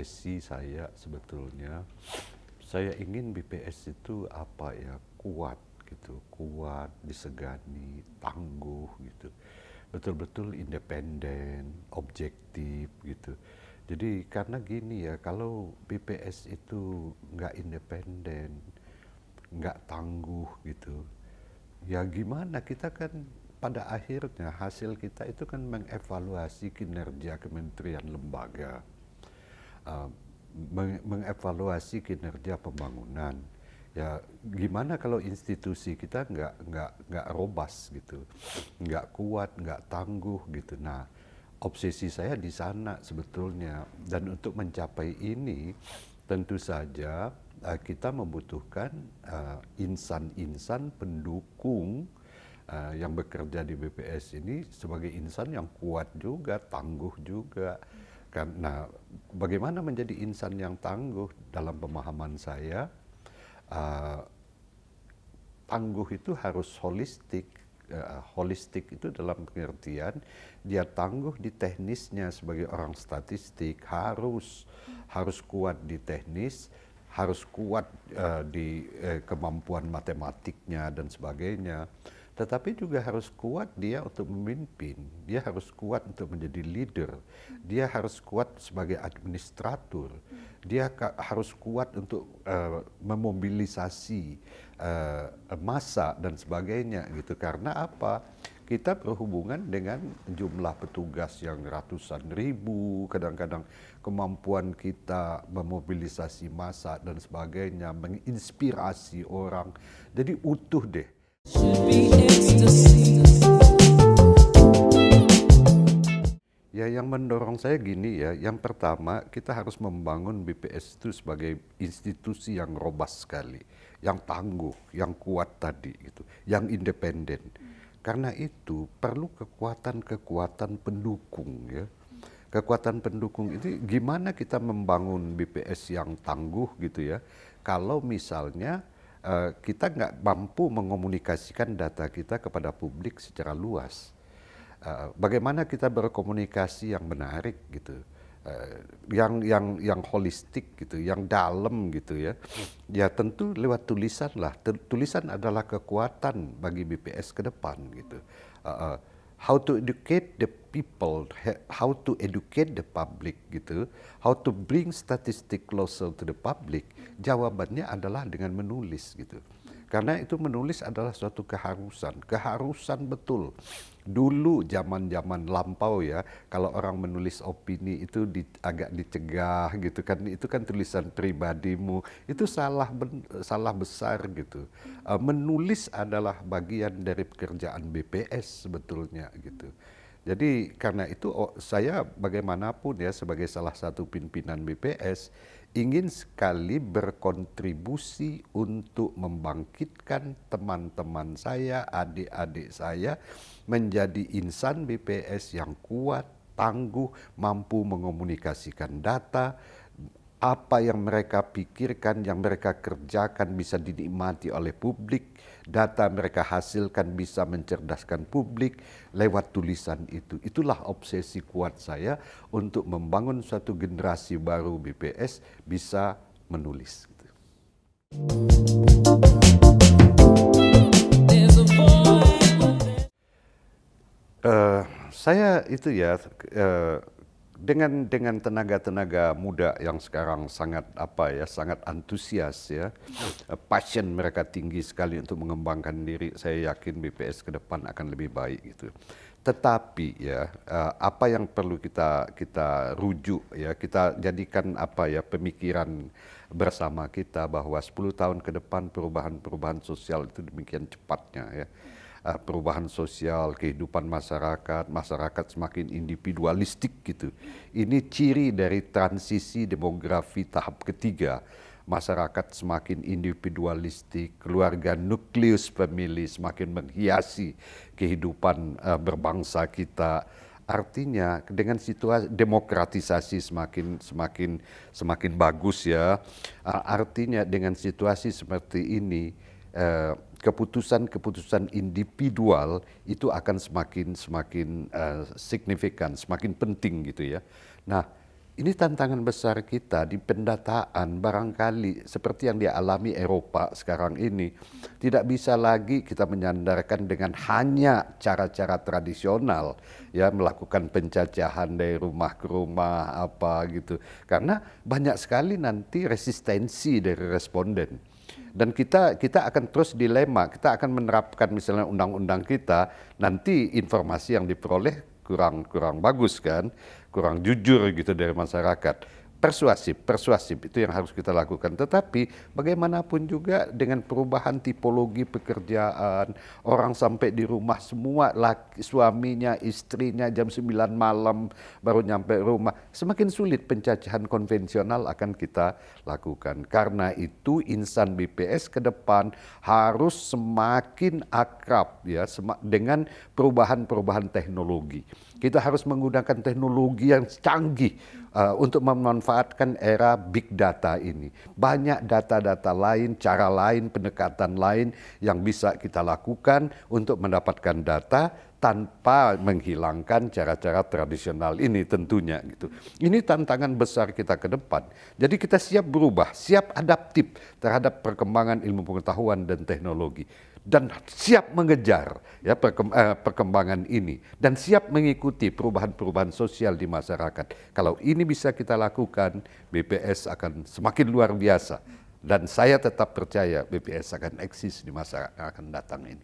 obsesi saya sebetulnya. Saya ingin BPS itu apa ya, kuat gitu, kuat, disegani, tangguh gitu. Betul-betul independen, objektif gitu. Jadi karena gini ya, kalau BPS itu nggak independen, nggak tangguh gitu, ya gimana, kita kan pada akhirnya hasil kita itu kan mengevaluasi kinerja kementerian lembaga, uh, mengevaluasi kinerja pembangunan. Ya gimana kalau institusi kita nggak robust gitu, nggak kuat, nggak tangguh gitu. Nah, obsesi saya di sana sebetulnya. Dan untuk mencapai ini tentu saja kita membutuhkan insan-insan pendukung yang bekerja di BPS ini sebagai insan yang kuat juga, tangguh juga. Karena bagaimana menjadi insan yang tangguh dalam pemahaman saya, tangguh itu harus holistik. Holistik itu dalam pengertian dia tangguh di teknisnya sebagai orang statistik, harus kuat di teknis, harus kuat di kemampuan matematiknya dan sebagainya. Tetapi juga harus kuat dia untuk memimpin, dia harus kuat untuk menjadi leader, dia harus kuat sebagai administrator, dia harus kuat untuk memobilisasi massa dan sebagainya gitu. Karena apa? Kita berhubungan dengan jumlah petugas yang ratusan ribu, kadang-kadang kemampuan kita memobilisasi massa dan sebagainya, menginspirasi orang. Jadi utuh deh. Ya, yang mendorong saya gini ya, yang pertama kita harus membangun BPS itu sebagai institusi yang robust sekali, yang tangguh, yang kuat tadi gitu, yang independen. Karena itu perlu kekuatan-kekuatan pendukung ya. Kekuatan pendukung itu gimana kita membangun BPS yang tangguh gitu ya. Kalau misalnya kita nggak mampu mengomunikasikan data kita kepada publik secara luas. Bagaimana kita berkomunikasi yang menarik gitu, yang holistik gitu, yang dalam gitu ya. Ya tentu lewat tulisan lah. Tulisan adalah kekuatan bagi BPS ke depan gitu. How to educate the people, how to educate the public gitu, how to bring statistic closer to the public. Jawabannya adalah dengan menulis gitu. Karena itu menulis adalah suatu keharusan betul. Dulu zaman-zaman lampau ya, kalau orang menulis opini itu agak dicegah gitu kan, itu kan tulisan pribadimu, itu salah besar gitu. Menulis adalah bagian dari pekerjaan BPS sebetulnya gitu. Jadi karena itu saya bagaimanapun ya sebagai salah satu pimpinan BPS ingin sekali berkontribusi untuk membangkitkan teman-teman saya, adik-adik saya menjadi insan BPS yang kuat, tangguh, mampu mengomunikasikan data, apa yang mereka pikirkan, yang mereka kerjakan bisa dinikmati oleh publik, data mereka hasilkan bisa mencerdaskan publik lewat tulisan itu. Itulah obsesi kuat saya untuk membangun suatu generasi baru BPS bisa menulis. Saya itu ya dengan tenaga-tenaga muda yang sekarang sangat sangat antusias ya, passion mereka tinggi sekali untuk mengembangkan diri. Saya yakin BPS ke depan akan lebih baik gitu. Tetapi ya apa yang perlu kita rujuk ya, kita jadikan pemikiran bersama kita bahwa 10 tahun ke depan perubahan sosial itu demikian cepatnya ya. Perubahan sosial, kehidupan masyarakat semakin individualistik gitu. Ini ciri dari transisi demografi tahap ketiga. Masyarakat semakin individualistik, keluarga nukleus pemilih semakin menghiasi kehidupan berbangsa kita. Artinya dengan situasi demokratisasi semakin bagus ya. Artinya dengan situasi seperti ini keputusan-keputusan individual itu akan semakin signifikan, semakin penting gitu ya. Nah, Ini tantangan besar kita di pendataan, barangkali seperti yang dialami Eropa sekarang ini. Tidak bisa lagi kita menyandarkan dengan hanya cara-cara tradisional, ya, melakukan pencacahan dari rumah ke rumah apa gitu. Karena banyak sekali nanti resistensi dari responden. Dan kita akan terus dilema, kita akan menerapkan misalnya undang-undang kita, nanti informasi yang diperoleh kurang bagus kan, kurang jujur gitu dari masyarakat. Persuasif itu yang harus kita lakukan. Tetapi bagaimanapun juga dengan perubahan tipologi pekerjaan, orang sampai di rumah semua, suaminya, istrinya jam 9 malam baru nyampe rumah, semakin sulit pencacahan konvensional akan kita lakukan. Karena itu insan BPS ke depan harus semakin akrab ya dengan perubahan-perubahan teknologi. Kita harus menggunakan teknologi yang canggih untuk memanfaatkan era big data ini. Banyak data-data lain, cara lain, pendekatan lain yang bisa kita lakukan untuk mendapatkan data tanpa menghilangkan cara-cara tradisional ini tentunya gitu. Ini tantangan besar kita ke depan. Jadi kita siap berubah, siap adaptif terhadap perkembangan ilmu pengetahuan dan teknologi. Dan siap mengejar ya perkembangan ini dan siap mengikuti perubahan-perubahan sosial di masyarakat. Kalau ini bisa kita lakukan, BPS akan semakin luar biasa dan saya tetap percaya BPS akan eksis di masa yang akan datang ini.